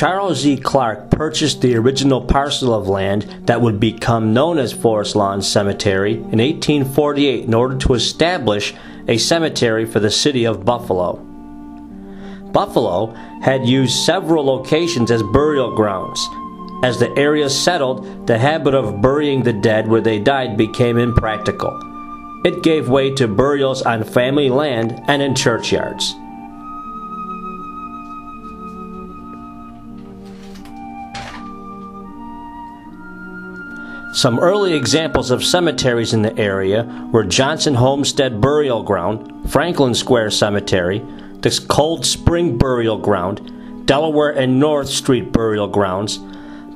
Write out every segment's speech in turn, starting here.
Charles E. Clark purchased the original parcel of land that would become known as Forest Lawn Cemetery in 1848 in order to establish a cemetery for the city of Buffalo. Buffalo had used several locations as burial grounds. As the area settled, the habit of burying the dead where they died became impractical. It gave way to burials on family land and in churchyards. Some early examples of cemeteries in the area were Johnson Homestead Burial Ground, Franklin Square Cemetery, the Cold Spring Burial Ground, Delaware and North Street Burial Grounds,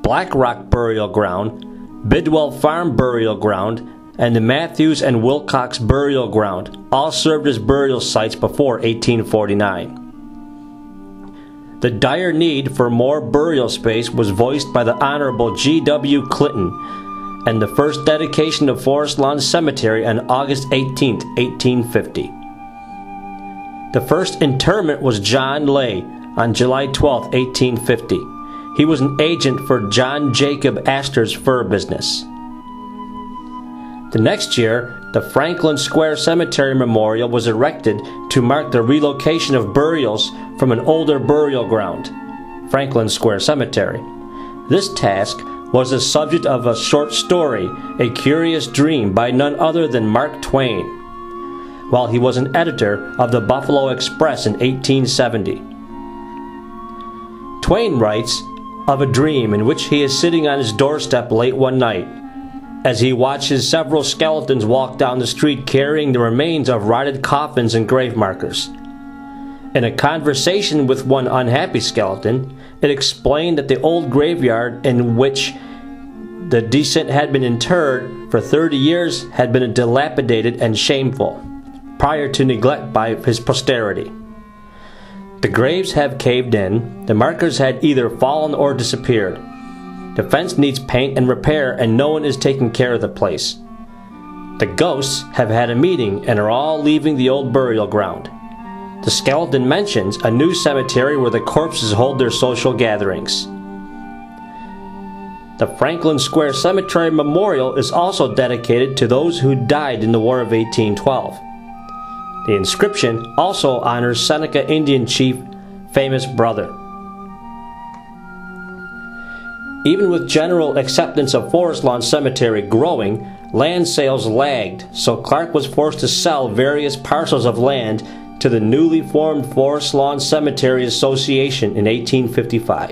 Black Rock Burial Ground, Bidwell Farm Burial Ground, and the Matthews and Wilcox Burial Ground, all served as burial sites before 1849. The dire need for more burial space was voiced by the Honorable G.W. Clinton, and the first dedication of Forest Lawn Cemetery on August 18, 1850. The first interment was John Lay on July 12, 1850. He was an agent for John Jacob Astor's fur business. The next year, the Franklin Square Cemetery Memorial was erected to mark the relocation of burials from an older burial ground, Franklin Square Cemetery. This task was the subject of a short story, A Curious Dream, by none other than Mark Twain, while he was an editor of the Buffalo Express in 1870. Twain writes of a dream in which he is sitting on his doorstep late one night, as he watches several skeletons walk down the street carrying the remains of rotted coffins and grave markers. In a conversation with one unhappy skeleton, it explained that the old graveyard in which the decent had been interred for 30 years had been dilapidated and shameful, prior to neglect by his posterity. The graves have caved in, the markers had either fallen or disappeared. The fence needs paint and repair, and no one is taking care of the place. The ghosts have had a meeting and are all leaving the old burial ground. The skeleton mentions a new cemetery where the corpses hold their social gatherings. The Franklin Square Cemetery Memorial is also dedicated to those who died in the War of 1812. The inscription also honors Seneca Indian chief, famous brother. Even with general acceptance of Forest Lawn Cemetery growing, land sales lagged, so Clark was forced to sell various parcels of land to the newly formed Forest Lawn Cemetery Association in 1855.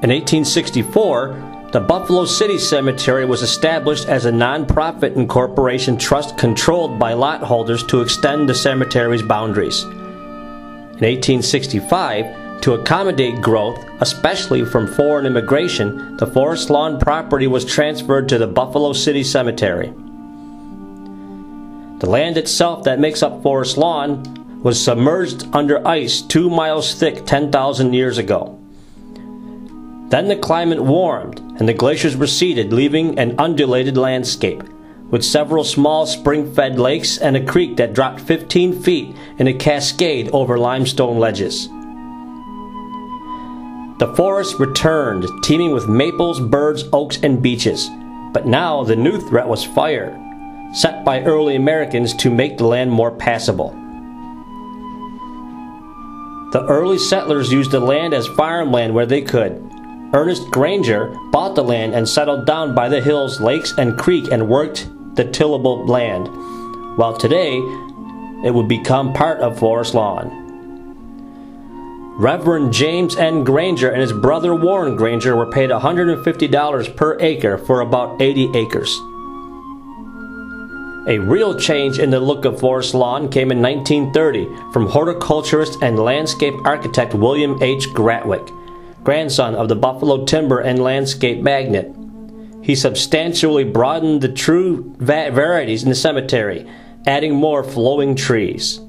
In 1864, the Buffalo City Cemetery was established as a non-profit incorporation trust controlled by lot holders to extend the cemetery's boundaries. In 1865, to accommodate growth, especially from foreign immigration, the Forest Lawn property was transferred to the Buffalo City Cemetery. The land itself that makes up Forest Lawn was submerged under ice 2 miles thick 10,000 years ago. Then the climate warmed and the glaciers receded, leaving an undulated landscape, with several small spring-fed lakes and a creek that dropped 15 feet in a cascade over limestone ledges. The forest returned, teeming with maples, birds, oaks, and beeches. But now the new threat was fire, set by early Americans to make the land more passable. The early settlers used the land as farmland where they could. Ernest Granger bought the land and settled down by the hills, lakes, and creek and worked the tillable land, while today it would become part of Forest Lawn. Reverend James N. Granger and his brother Warren Granger were paid $150 per acre for about 80 acres. A real change in the look of Forest Lawn came in 1930 from horticulturist and landscape architect William H. Gratwick, grandson of the Buffalo timber and landscape magnate. He substantially broadened the true varieties in the cemetery, adding more flowing trees.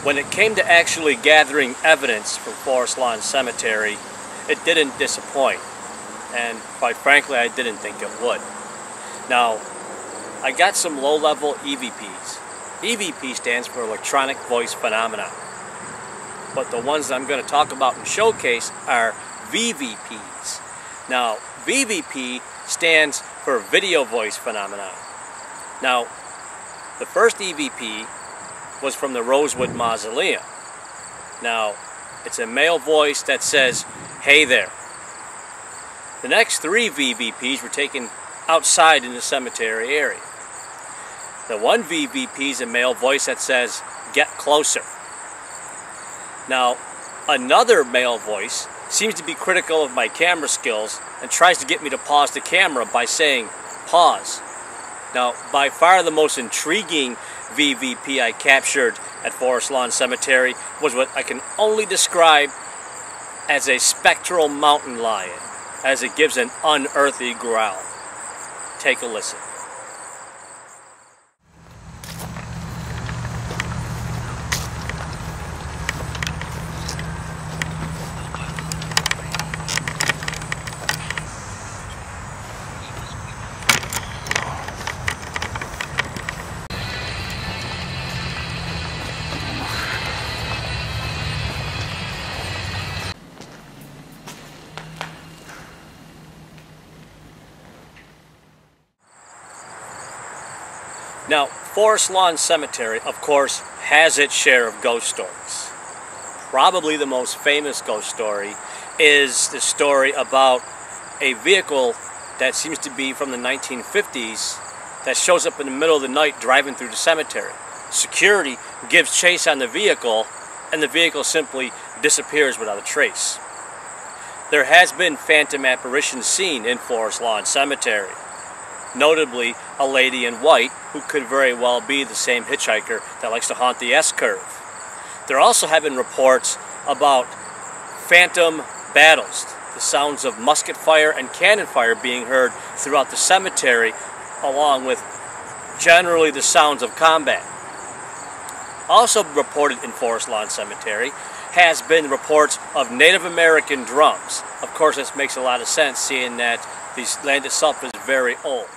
When it came to actually gathering evidence for Forest Lawn Cemetery, it didn't disappoint, and quite frankly I didn't think it would. Now, I got some low-level EVPs. EVP stands for Electronic Voice Phenomena, but the ones that I'm going to talk about and showcase are VVPs. Now, VVP stands for Video Voice Phenomena. Now, the first EVP was from the Rosewood Mausoleum. Now, it's a male voice that says, "Hey there." The next 3 VVPs were taken outside in the cemetery area. The one VVP is a male voice that says, "Get closer." Now, another male voice seems to be critical of my camera skills and tries to get me to pause the camera by saying, "Pause." Now, by far the most intriguing VVP I captured at Forest Lawn Cemetery was what I can only describe as a spectral mountain lion, as it gives an unearthly growl. Take a listen. Now, Forest Lawn Cemetery, of course, has its share of ghost stories. Probably the most famous ghost story is the story about a vehicle that seems to be from the 1950s that shows up in the middle of the night driving through the cemetery. Security gives chase on the vehicle, and the vehicle simply disappears without a trace. There has been phantom apparitions seen in Forest Lawn Cemetery. Notably, a lady in white who could very well be the same hitchhiker that likes to haunt the S-curve. There also have been reports about phantom battles, the sounds of musket fire and cannon fire being heard throughout the cemetery, along with generally the sounds of combat. Also reported in Forest Lawn Cemetery has been reports of Native American drums. Of course, this makes a lot of sense, seeing that the land itself is very old.